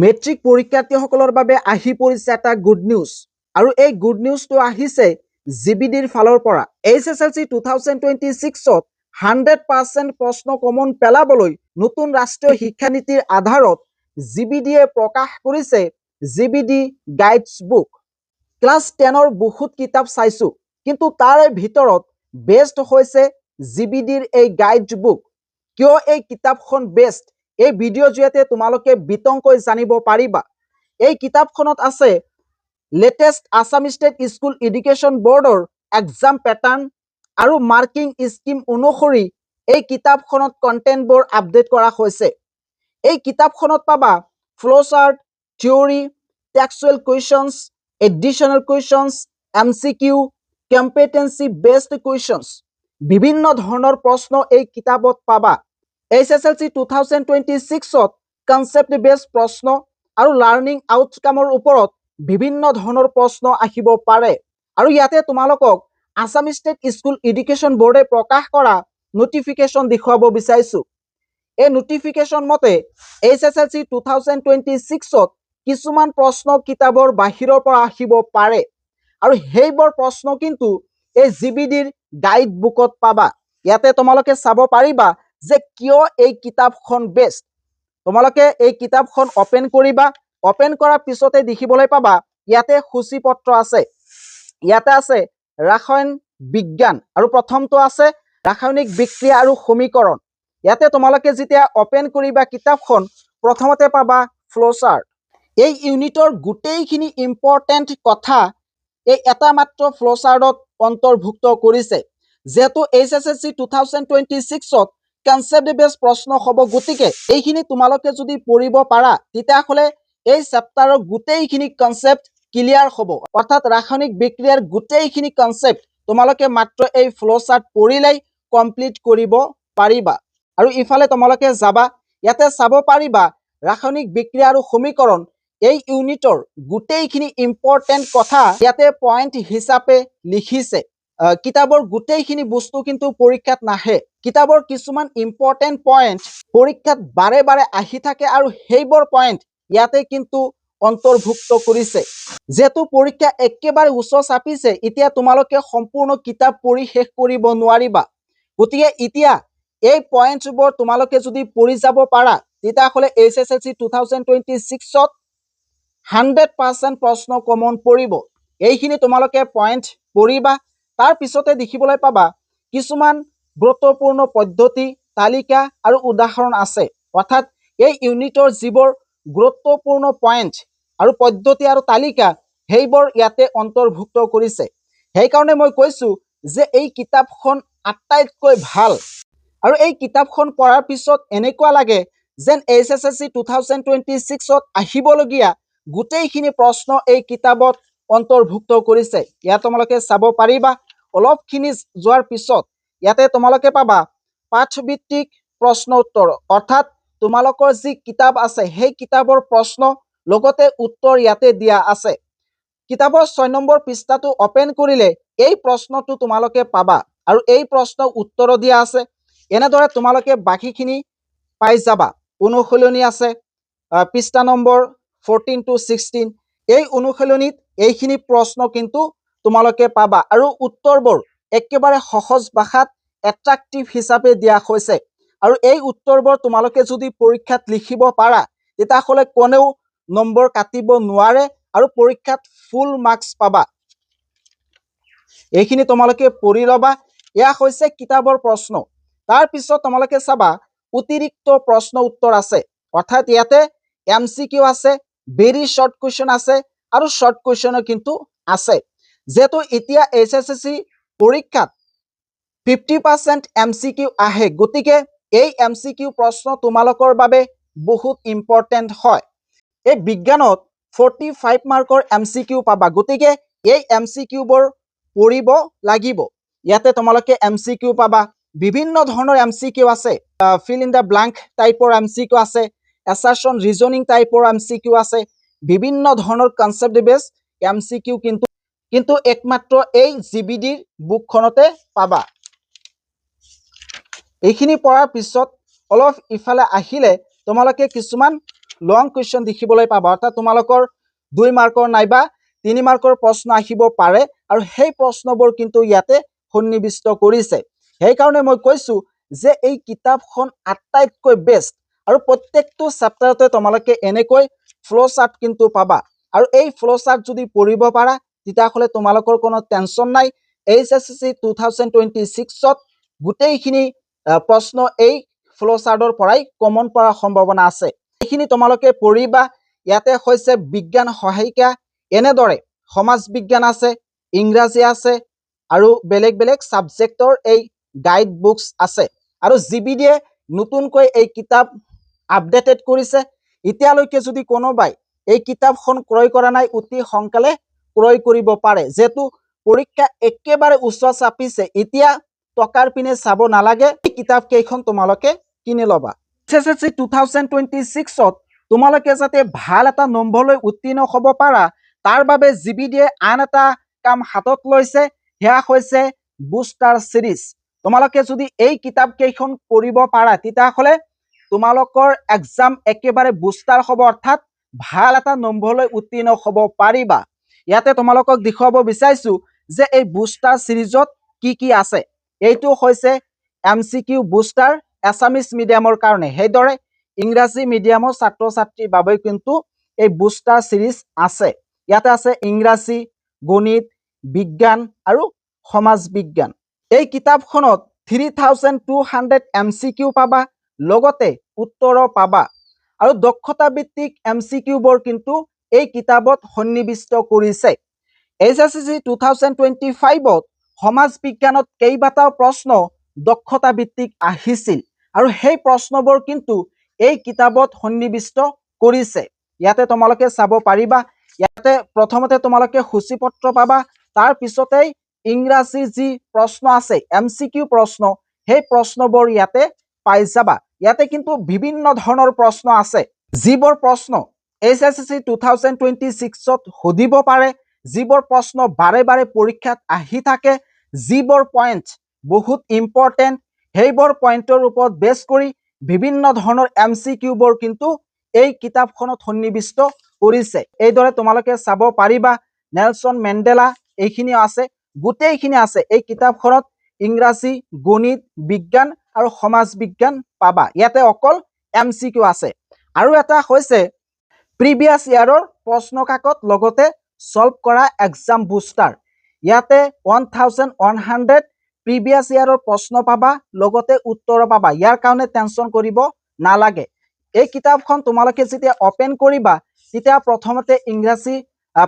Matric পৰীক্ষাৰ্থীসকলৰ বাবে আহি পৰিছে এটা গুড নিউজ আৰু এই গুড নিউজটো আহিছে জিবিডিৰ ফালৰ পৰা HSLC 2026ত 100% প্ৰশ্ন কমন পেলাবলৈ নতুন ৰাষ্ট্ৰীয় শিক্ষা নীতিৰ আধাৰত জিবিডিয়ে প্ৰকাশ কৰিছে জিবিডি গাইডছ বুক। ক্লাছ 10ৰ বহুত কিতাপ চাইছো, কিন্তু তাৰে ভিতৰত বেষ্ট হৈছে জিবিডিৰ এই গাইড বুক। কিয় এই কিতাপখন বেষ্ট, এই ভিডিঅ' জৰিয়তে তোমালোকে বিতংকৈ জানিব পাৰিবা। এই কিতাপখনত আছে latest Assam state school education বৰ্ডৰ এক্সাম পেটাৰ্ণ আৰু মাৰ্কিং স্কিম অনুসৰি এই কিতাপখনত কণ্টেণ্টবোৰ আপডেট কৰা হৈছে। এই কিতাপখনত পাবা flow' chart, theory, textual questions, additional questions, MCQ, competency based questions, বিভিন্ন ধৰণৰ প্ৰশ্ন এই কিতাপত পাবা। HSLC 2026ত কনচেপ্ট বেছ প্ৰশ্ন আৰু লাৰ্ণিং আউটকামৰ ওপৰত বিভিন্ন ধৰণৰ প্ৰশ্ন আহিব পাৰে। আৰু ইয়াতে তোমালোকক আছাম ষ্টেট স্কুল এডুকেশ্যন বৰ্ডে প্ৰকাশ কৰা নটিফিকেশ্যন দেখুৱাব বিচাৰিছোঁ। এই নটিফিকেশ্যন মতে HSLC 2026ত কিছুমান প্ৰশ্ন কিতাপৰ বাহিৰৰ পৰা আহিব পাৰে আৰু সেইবোৰ প্ৰশ্ন কিন্তু এই জিবিডিৰ গাইড বুকত পাবা। ইয়াতে তোমালোকে চাব পাৰিবা যে কিয় এই কিতাপখন বেষ্ট। তোমালোকে এই কিতাপখন অপেন কৰিবা, অপেন কৰাৰ পিছতে দেখিবলৈ পাবা ইয়াতে সূচীপত্ৰ আছে। ইয়াতে আছে ৰাসায়ন বিজ্ঞান আৰু প্ৰথমটো আছে ৰাসায়নিক বিক্ৰিয়া আৰু সমীকৰণ। ইয়াতে তোমালোকে যেতিয়া অপেন কৰিবা কিতাপখন প্ৰথমতে পাবা ফ্ল' চাৰ্ট। এই ইউনিটৰ গোটেইখিনি ইম্পৰ্টেণ্ট কথা এই এটা মাত্ৰ ফ্ল' চাৰ্টত অন্তৰ্ভুক্ত কৰিছে। যেহেতু HSLC 2026ত কনচেপ্ট বেছ প্ৰশ্ন হ'ব, গতিকে এইখিনি তোমালোকে যদি পঢ়িব পাৰা তেতিয়াহ'লে এই চেপ্টাৰৰ গোটেইখিনি কনচেপ্ট ক্লিয়াৰ হ'ব। অৰ্থাৎ ৰাসায়নিক বিক্ৰিয়াৰ গোটেইখিনি কনচেপ্ট তোমালোকে মাত্ৰ এই ফ্ল' চাৰ্ট পঢ়িলেই কমপ্লিট কৰিব পাৰিবা। আৰু ইফালে তোমালোকে যাবা, ইয়াতে চাব পাৰিবা ৰাসায়নিক বিক্ৰিয়া আৰু সমীকৰণ এই ইউনিটৰ গোটেইখিনি ইম্পৰ্টেণ্ট কথা ইয়াতে পইণ্ট হিচাপে লিখিছে। কিতাপৰ গোটেইখিনি বস্তু কিন্তু পৰীক্ষাত নাহে। কিতাপৰ কিছুমান ইম্পৰ্টেণ্ট পইণ্ট পৰীক্ষাত বাৰে বাৰে আহি থাকে আৰু সেইবোৰ পইণ্ট ইয়াতে কিন্তু অন্তৰ্ভুক্ত কৰিছে। যেহেতু পৰীক্ষা একেবাৰে ওচৰ চাপিছে, এতিয়া তোমালোকে সম্পূৰ্ণ কিতাপ পঢ়ি শেষ কৰিব নোৱাৰিবা। গতিকে এতিয়া এই পইণ্টছবোৰ তোমালোকে যদি পঢ়ি যাব পাৰা তেতিয়াহ'লে HSLC 2026ত 100% প্ৰশ্ন কমন পৰিব। এইখিনি তোমালোকে পইণ্ট পঢ়িবা। তাৰ পিছতে দেখিবলৈ পাবা কিছুমান গুৰুত্বপূৰ্ণ পদ্ধতি, তালিকা আৰু উদাহৰণ আছে। অৰ্থাৎ এই ইউনিটৰ যিবোৰ গুৰুত্বপূৰ্ণ পইণ্ট আৰু পদ্ধতি আৰু তালিকা সেইবোৰ ইয়াতে অন্তৰ্ভুক্ত কৰিছে। সেইকাৰণে মই কৈছোঁ যে এই কিতাপখন আটাইতকৈ ভাল। আৰু এই কিতাপখন পঢ়াৰ পিছত এনেকুৱা লাগে যেন HSLC 2026ত আহিবলগীয়া গোটেইখিনি প্ৰশ্ন এই কিতাপত অন্তৰ্ভুক্ত কৰিছে। ইয়াত তোমালোকে চাব পাৰিবা অলপখিনি যোৱাৰ পিছত ইয়াতে তোমালোকে পাবা পাঠভিত্তিক প্ৰশ্ন উত্তৰ, অৰ্থাৎ তোমালোকৰ যি কিতাপ আছে সেই কিতাপৰ প্ৰশ্ন লগতে উত্তৰ ইয়াতে দিয়া আছে। কিতাপৰ 6 নম্বৰ পৃষ্ঠাটো অপেন কৰিলে এই প্ৰশ্নটো তোমালোকে পাবা আৰু এই প্ৰশ্ন উত্তৰ দিয়া আছে। এনেদৰে তোমালোকে বাকীখিনি পাই যাবা। অনুশীলনী আছে পৃষ্ঠা নম্বৰ 14 to 16। এই অনুশীলনীত এইখিনি প্ৰশ্ন কিন্তু তোমালোকে পাবা আৰু উত্তৰবোৰ একেবাৰে সহজ ভাষাত এট্ৰাক্টিভ হিচাপে দিয়া হৈছে। আৰু এই উত্তৰবোৰ তোমালোকে যদি পৰীক্ষাত লিখিব পাৰা তেতিয়াহ'লে কোনেও নম্বৰ কাটিব নোৱাৰে আৰু পৰীক্ষাত ফুল মাৰ্কছ পাবা। এইখিনি তোমালোকে পঢ়ি ল'বা। এয়া হৈছে কিতাপৰ প্ৰশ্ন। তাৰপিছত তোমালোকে চাবা অতিৰিক্ত প্ৰশ্ন উত্তৰ আছে। অৰ্থাৎ ইয়াতে MCQ আছে, ভেৰি শ্বৰ্ট কুৱেশ্যন আছে আৰু শ্বৰ্ট কুৱেশ্যনো কিন্তু আছে। যেহেতু এতিয়া HSLC পৰীক্ষাত 50% MCQ আহে, গতিকে এই MCQ প্ৰশ্ন তোমালোকৰ বাবে বহুত ইম্পৰ্টেণ্ট হয়। এই বিজ্ঞানত 45 মাৰ্কৰ MCQ পাবা, গতিকে এই MCQবোৰ পঢ়িব লাগিব। ইয়াতে তোমালোকে MCQ পাবা, বিভিন্ন ধৰণৰ MCQ আছে। ফিল ইন দ্য ব্লাংক টাইপৰ MCQ আছে, এছাৰশ্যন ৰিজনিং টাইপৰ MCQ আছে, বিভিন্ন ধৰণৰ কনচেপ্ট বেছ MCQ কিন্তু একমাত্ৰ এই জিবিডিৰ বুকখনতে পাবা। এইখিনি পঢ়াৰ পিছত অলপ ইফালে আহিলে তোমালোকে কিছুমান লং কুৱেশ্যন দেখিবলৈ পাবা অৰ্থাৎ তোমালোকৰ 2 মাৰ্কৰ নাইবা 3 মাৰ্কৰ প্ৰশ্ন আহিব পাৰে আৰু সেই প্ৰশ্নবোৰ কিন্তু ইয়াতে সন্নিবিষ্ট কৰিছে সেইকাৰণে মই কৈছো যে এই কিতাপখন আটাইতকৈ বেষ্ট আৰু প্ৰত্যেকটো চেপ্টাৰতে তোমালোকে এনেকৈ ফ্লো চাৰ্ট কিন্তু পাবা আৰু এই ফ্লো চাৰ্ট যদি পঢ়িব পাৰা তেতিয়াহ'লে তোমালোকৰ কোনো টেনচন নাই HSSC 2026ত গোটেইখিনি প্ৰশ্ন এই ফ্লো চাৰ্টৰ পৰাই কমন পৰাৰ সম্ভাৱনা আছে এইখিনি তোমালোকে পঢ়িবা ইয়াতে হৈছে বিজ্ঞান সহায়িকা এনেদৰে সমাজ বিজ্ঞান আছে ইংৰাজী আছে আৰু বেলেগ বেলেগ সাবজেক্টৰ এই গাইড বুকস আছে আৰু জিবিডিয়ে নতুনকৈ এই কিতাপ আপডেটেড কৰিছে এতিয়ালৈকে যদি কোনোবাই এই কিতাপখন ক্ৰয় কৰা নাই অতি সোনকালে ক্ৰয় কৰিব পাৰে যেহেতু পৰীক্ষা একেবাৰে উচ্চ চাপিছে এতিয়া টকাৰ পিনে চাব নালাগে এই কিতাপ কেইখন তোমালোকে কিনি লবা SSC 2026ত তোমালোকে যাতে ভাল এটা নম্বৰ লৈ উত্তীৰ্ণ হ'ব পাৰা তাৰ বাবে জিবিডিয়ে আন এটা কাম হাতত লৈছে হেয়া হৈছে বুষ্টাৰ সিৰিজ তোমালোকে যদি এই কিতাপ কেইখন পঢ়িব পাৰা তেতিয়াহ'লে তোমালোকৰ এক্সাম একেবাৰে বুষ্টাৰ হ'ব অৰ্থাৎ ভাল এটা নম্বৰ লৈ উত্তীৰ্ণ হ'ব পাৰিবা ইয়াতে তোমালোকক দেখুৱাব বিচাৰিছো যে এই বুষ্টাৰ সিৰিজত কি আছে এইটো হৈছে MCQ বুষ্টাৰ এছামিজ মিডিয়ামৰ কাৰণে সেইদৰে ইংৰাজী মিডিয়ামৰ ছাত্ৰ ছাত্ৰীৰ বাবে কিন্তু এই বুষ্টাৰ সিৰিজ আছে ইয়াতে আছে ইংৰাজী গণিত বিজ্ঞান আৰু সমাজ বিজ্ঞান এই কিতাপখনত 3200 MCQ পাবা লগতে উত্তৰ পাবা আৰু দক্ষতা ভিত্তিক MCQ বোৰ কিন্তু এই কিতাপত সন্নিবিষ্ট কৰিছে HSC 2025ত সমাজ বিজ্ঞানত কেইবাটাও প্ৰশ্ন দক্ষতা ভিত্তিক আহিছিল আৰু সেই প্ৰশ্নবোৰ কিন্তু এই কিতাপত সন্নিবিষ্ট কৰিছে ইয়াতে তোমালোকে চাব পাৰিবা ইয়াতে প্ৰথমতে তোমালোকে সূচীপত্ৰ পাবা তাৰ পিছতেই ইংৰাজীৰ যি প্ৰশ্ন আছে MCQ প্ৰশ্ন সেই প্ৰশ্নবোৰ ইয়াতে পাই যাবা ইয়াতে কিন্তু বিভিন্ন ধৰণৰ প্ৰশ্ন আছে যিবোৰ প্ৰশ্ন HSC 2026ত সুধিব পাৰে যিবোৰ প্ৰশ্ন বাৰে বাৰে পৰীক্ষাত আহি থাকে যিবোৰ পইণ্ট বহুত ইম্পৰ্টেন্ট সেইবোৰ পইণ্টৰ ওপৰত বেছ কৰি বিভিন্ন ধৰণৰ MCQ বোৰ কিন্তু এই কিতাপখনত সন্নিবিষ্ট কৰিছে এইদৰে তোমালোকে চাব পাৰিবা নেলসন মেণ্ডেলা এইখিনি আছে গোটেইখিনি আছে এই কিতাপখনত ইংৰাজী গণিত বিজ্ঞান আৰু সমাজ বিজ্ঞান পাবা ইয়াতে অকল MCQ আছে আৰু এটা হৈছে প্ৰিভিয়াছ ইয়াৰৰ প্ৰশ্ন কাকত লগতে সলভ কৰা এক্সাম বুষ্টাৰ ইয়াতে 1100 প্ৰিভিয়াছ ইয়াৰৰ প্ৰশ্ন পাবা লগতে উত্তৰ পাবা ইয়াৰ কাৰণে টেনচন কৰিব নালাগে এই কিতাপখন তোমালোকে যেতিয়া ওপেন কৰিবা তেতিয়া প্ৰথমতে ইংৰাজী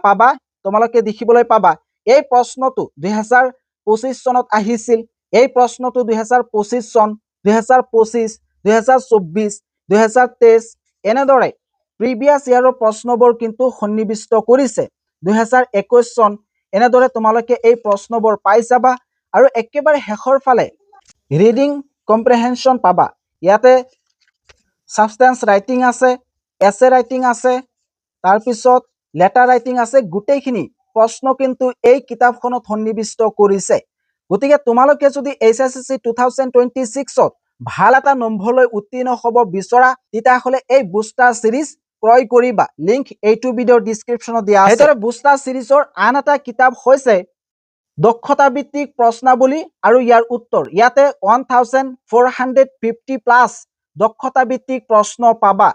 পাবা তোমালোকে দেখিবলৈ পাবা এই প্ৰশ্নটো 2025 চনত আহিছিল এই প্ৰশ্নটো 2025 চন 2025 2024 2023 এনেদৰে প্ৰিভিয়াছ ইয়াৰৰ প্ৰশ্নবোৰ কিন্তু সন্নিবিষ্ট কৰিছে 2021 চন এনেদৰে তোমালোকে এই প্ৰশ্নবোৰ পাই যাবা আৰু একেবাৰে শেষৰ ফালে ৰিডিং কম্প্ৰিহেনশন পাবা ইয়াতে সাবস্টেন্স ৰাইটিং আছে এছে ৰাইটিং আছে তাৰ পিছত লেটাৰ ৰাইটিং আছে গোটেইখিনি প্ৰশ্ন কিন্তু এই কিতাপখনত সন্নিবিষ্ট কৰিছে গতিকে তোমালোকে যদি HSC 2026ত ভাল এটা নম্বৰ লৈ উত্তীৰ্ণ হ'ব বিচৰা তেতিয়াহ'লে এই বুষ্টাৰ সিৰিজ ক্ৰয় কৰিবা লিংক এইটো ভিডিঅ'ৰ ডেসক্ৰিপচনত দিয়া আছে এইদৰে বুষ্টাৰ সিৰিজৰ আন এটা কিতাপ হৈছে দক্ষতা ভিত্তিক প্ৰশ্নাৱলী আৰু ইয়াৰ উত্তৰ ইয়াতে 1450 প্লাস দক্ষতা ভিত্তিক প্ৰশ্ন পাবা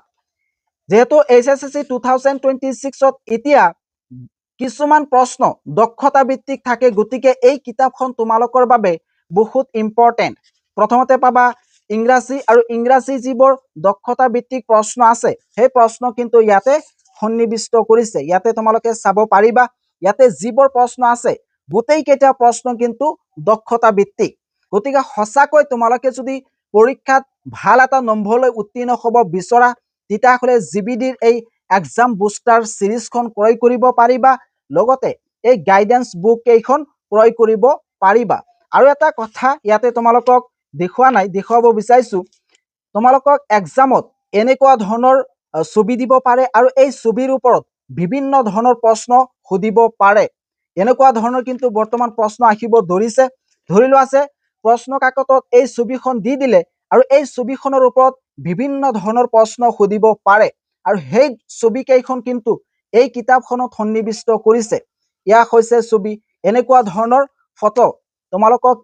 যেহেতু HSC 2026ত এতিয়া কিছুমান প্ৰশ্ন দক্ষতা ভিত্তিক থাকে গতিকে এই কিতাপখন তোমালোকৰ বাবে বহুত ইম্পৰ্টেন্ট প্ৰথমতে পাবা ইংৰাজী আৰু ইংৰাজী যিবোৰ দক্ষতা ভিত্তিক প্ৰশ্ন আছে সেই প্ৰশ্ন কিন্তু ইয়াতে সন্নিবিষ্ট কৰিছে ইয়াতে তোমালোকে চাব পাৰিবা ইয়াতে যিবোৰ প্ৰশ্ন আছে গোটেই কেইটা প্ৰশ্ন কিন্তু দক্ষতা ভিত্তিক গতিকে সঁচাকৈ তোমালোকে যদি পৰীক্ষাত ভাল এটা নম্বৰ লৈ উত্তীৰ্ণ হ'ব বিচৰা তেতিয়াহ'লে জিবিডিৰ এই এক্সাম বুষ্টাৰ সিৰিজখন ক্ৰয় কৰিব পাৰিবা লগতে এই গাইডেন্স বুক কেইখন ক্ৰয় কৰিব পাৰিবা আৰু এটা কথা ইয়াতে তোমালোকক দেখুৱা নাই দেখুৱাব বিচাৰিছো তোমালোকক এক্সামত এনেকুৱা ধৰণৰ ছবি দিব পাৰে আৰু এই ছবিৰ ওপৰত বিভিন্ন ধৰণৰ প্ৰশ্ন সুধিব পাৰে এনেকুৱা ধৰণৰ কিন্তু বৰ্তমান প্ৰশ্ন আহিব ধৰিছে ধৰি লোৱা আছে প্ৰশ্ন কাকতত এই ছবিখন দি দিলে আৰু এই ছবিখনৰ ওপৰত বিভিন্ন ধৰণৰ প্ৰশ্ন সুধিব পাৰে আৰু সেই ছবিকেইখন কিন্তু এই কিতাপখনত সন্নিৱিষ্ট কৰিছে। ইয়াক হৈছে ছবি। এনেকুৱা ধৰণৰ ফটো তোমালোকক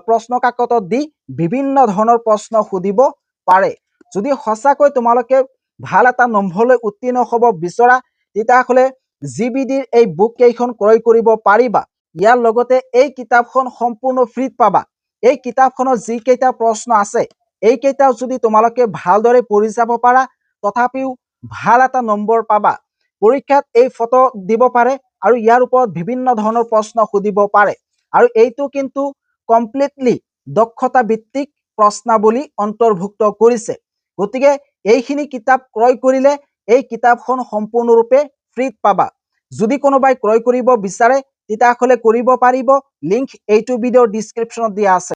প্ৰশ্ন কাকতত দি বিভিন্ন ধৰণৰ প্ৰশ্ন সুধিব পাৰে। যদি সঁচাকৈ তোমালোকে ভাল এটা নম্বৰলৈ উত্তীৰ্ণ হ'ব বিচৰা তেতিয়াহ'লে জিবিডিৰ এই বুক কেইখন ক্ৰয় কৰিব পাৰিবা। ইয়াৰ লগতে এই কিতাপখন সম্পূৰ্ণ ফ্ৰীত পাবা। এই কিতাপখনত যিকেইটা প্ৰশ্ন আছে এইকেইটাও যদি তোমালোকে ভালদৰে পঢ়ি যাব পাৰা তথাপিও ভাল এটা নম্বৰ পাবা। পৰীক্ষাত এই ফটো দিব পাৰে আৰু ইয়াৰ ওপৰত বিভিন্ন ধৰণৰ প্ৰশ্ন সুধিব পাৰে। আৰু এইটো কিন্তু কমপ্লিটলি দক্ষতা ভিত্তিক প্ৰশ্নাৱলী অন্তৰ্ভুক্ত কৰিছে। গতিকে এইখিনি কিতাপ ক্ৰয় কৰিলে এই কিতাপখন সম্পূৰ্ণৰূপে ফ্ৰীত পাবা। যদি কোনোবাই ক্ৰয় কৰিব বিচাৰে তেতিয়াহ'লে কৰিব পাৰিব। লিংক এইটো ভিডিঅ'ৰ ডিছক্ৰিপশ্যনত দিয়া আছে।